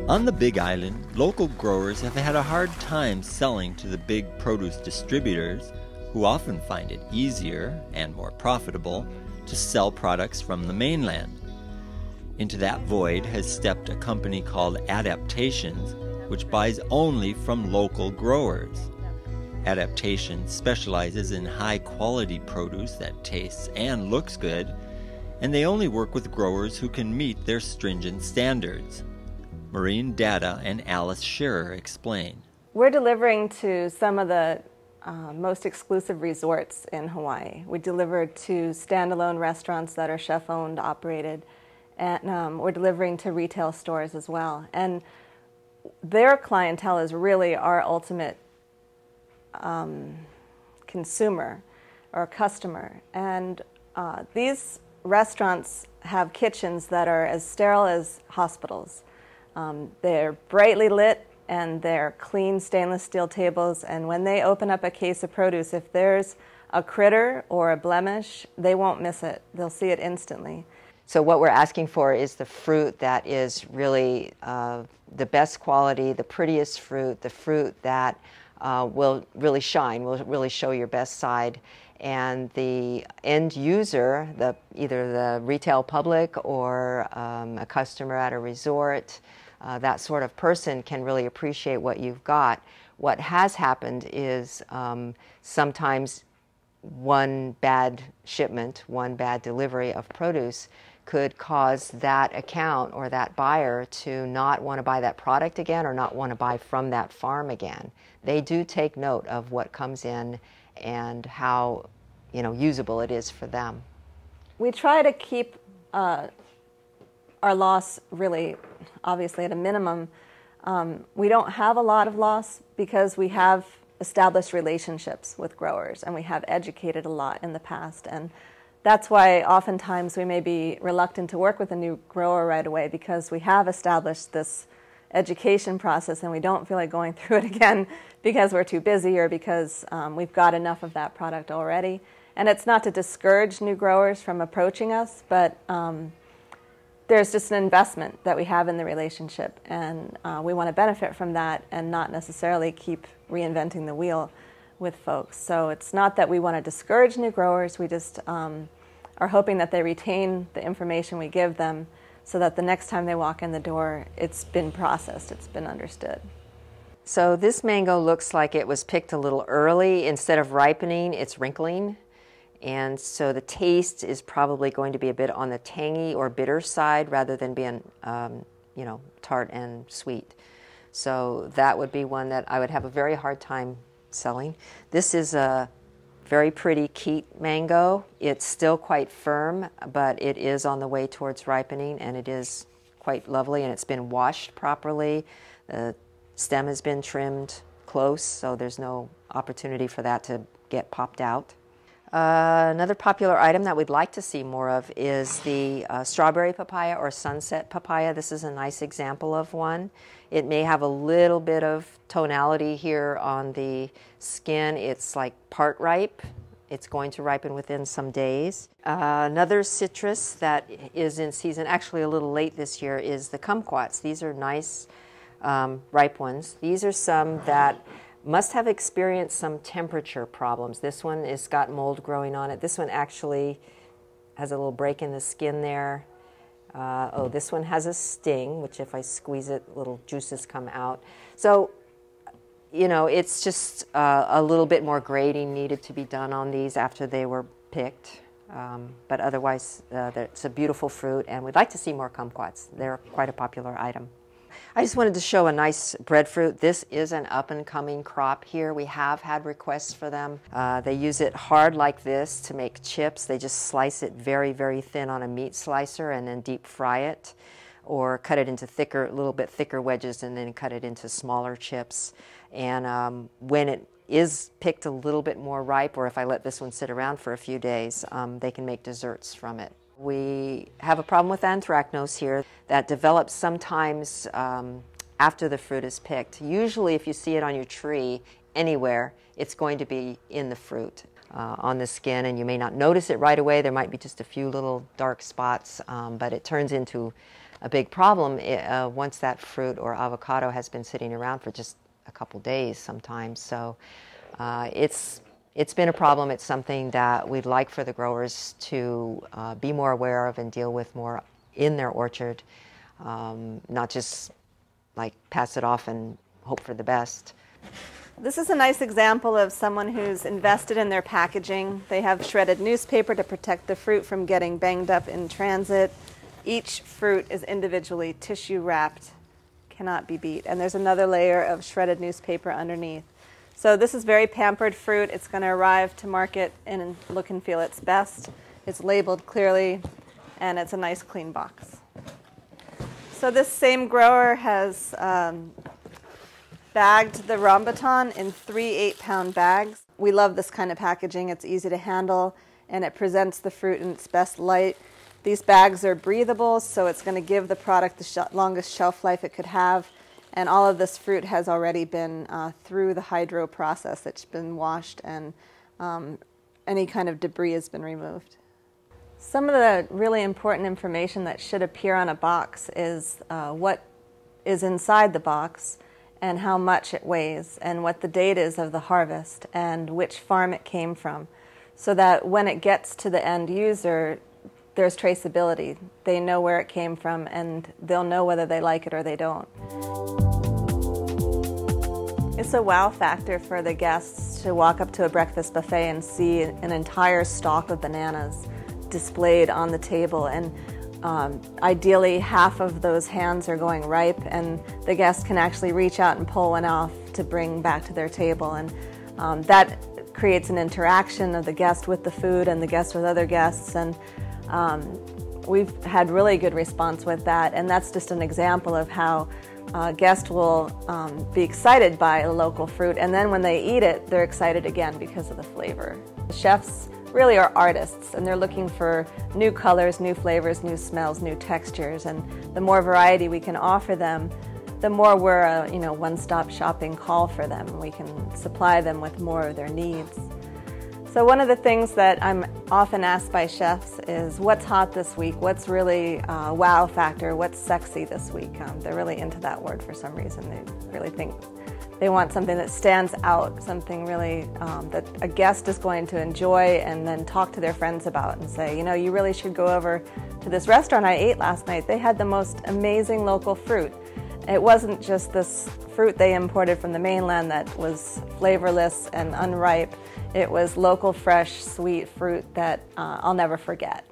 On the Big Island, local growers have had a hard time selling to the big produce distributors, who often find it easier and more profitable to sell products from the mainland. Into that void has stepped a company called Adaptations, which buys only from local growers. Adaptations specializes in high-quality produce that tastes and looks good, and they only work with growers who can meet their stringent standards. Maureen Data and Alice Scherer explain. We're delivering to some of the most exclusive resorts in Hawaii. We deliver to standalone restaurants that are chef-owned, operated, and we're delivering to retail stores as well. And their clientele is really our ultimate consumer or customer. And these restaurants have kitchens that are as sterile as hospitals. They're brightly lit and they're clean stainless steel tables, and when they open up a case of produce, if there's a critter or a blemish, they won't miss it. They'll see it instantly. So what we're asking for is the fruit that is really the best quality, the prettiest fruit, the fruit that will really shine, will really show your best side. And the end user, either the retail public or a customer at a resort, that sort of person can really appreciate what you've got. What has happened is sometimes one bad shipment, one bad delivery of produce could cause that account or that buyer to not want to buy that product again or not want to buy from that farm again. They do take note of what comes in and how usable it is for them. We try to keep our loss really, obviously, at a minimum. We don't have a lot of loss because we have established relationships with growers and we have educated a lot in the past. And that's why oftentimes we may be reluctant to work with a new grower right away, because we have established this education process and we don't feel like going through it again because we're too busy or because we've got enough of that product already. And it's not to discourage new growers from approaching us, but there's just an investment that we have in the relationship, and we want to benefit from that and not necessarily keep reinventing the wheel with folks. So it's not that we want to discourage new growers, we just are hoping that they retain the information we give them so that the next time they walk in the door, it's been processed, it's been understood. So this mango looks like it was picked a little early. Instead of ripening, it's wrinkling. And so the taste is probably going to be a bit on the tangy or bitter side rather than being, tart and sweet. So that would be one that I would have a very hard time selling. This is a very pretty Keat mango. It's still quite firm, but it is on the way towards ripening, and it is quite lovely, and it's been washed properly. The stem has been trimmed close, so there's no opportunity for that to get popped out. Another popular item that we'd like to see more of is the strawberry papaya or sunset papaya. This is a nice example of one. It may have a little bit of tonality here on the skin. It's like part ripe. It's going to ripen within some days. Another citrus that is in season, actually a little late this year, is the kumquats. These are nice ripe ones. These are some that must have experienced some temperature problems. This one has got mold growing on it. This one actually has a little break in the skin there. This one has a sting, which if I squeeze it, little juices come out. So, it's just a little bit more grading needed to be done on these after they were picked. But otherwise, it's a beautiful fruit, and we'd like to see more kumquats. They're quite a popular item. I just wanted to show a nice breadfruit. This is an up-and-coming crop here. We have had requests for them. They use it hard like this to make chips. They just slice it very, very thin on a meat slicer and then deep fry it, or cut it into a little bit thicker wedges and then cut it into smaller chips. And when it is picked a little bit more ripe, or if I let this one sit around for a few days, they can make desserts from it. We have a problem with anthracnose here that develops sometimes after the fruit is picked. Usually if you see it on your tree anywhere, it's going to be in the fruit on the skin, and you may not notice it right away. There might be just a few little dark spots, but it turns into a big problem once that fruit or avocado has been sitting around for just a couple days sometimes. So it's been a problem. It's something that we'd like for the growers to be more aware of and deal with more in their orchard, not just like pass it off and hope for the best. This is a nice example of someone who's invested in their packaging. They have shredded newspaper to protect the fruit from getting banged up in transit. Each fruit is individually tissue wrapped, cannot be beat. And there's another layer of shredded newspaper underneath. So this is very pampered fruit. It's going to arrive to market and look and feel its best. It's labeled clearly, and it's a nice clean box. So this same grower has bagged the rambutan in 3 8-pound bags. We love this kind of packaging. It's easy to handle, and it presents the fruit in its best light. These bags are breathable, so it's going to give the product the longest shelf life it could have. And all of this fruit has already been through the hydro process. It's been washed, and any kind of debris has been removed. Some of the really important information that should appear on a box is what is inside the box, and how much it weighs, and what the date is of the harvest, and which farm it came from, so that when it gets to the end user, there's traceability. They know where it came from, and they'll know whether they like it or they don't. It's a wow factor for the guests to walk up to a breakfast buffet and see an entire stalk of bananas displayed on the table, and ideally half of those hands are going ripe, and the guest can actually reach out and pull one off to bring back to their table, and that creates an interaction of the guest with the food and the guest with other guests, and we've had really good response with that, and that's just an example of how guests will be excited by a local fruit, and then when they eat it, they're excited again because of the flavor. The chefs really are artists, and they're looking for new colors, new flavors, new smells, new textures, and the more variety we can offer them, the more we're a one-stop shopping call for them. We can supply them with more of their needs. So one of the things that I'm often asked by chefs is, what's hot this week? What's really wow factor? What's sexy this week? They're really into that word for some reason. They really think they want something that stands out, something really that a guest is going to enjoy and then talk to their friends about and say, you really should go over to this restaurant I ate last night. They had the most amazing local fruit. It wasn't just this fruit they imported from the mainland that was flavorless and unripe. It was local, fresh, sweet fruit that I'll never forget.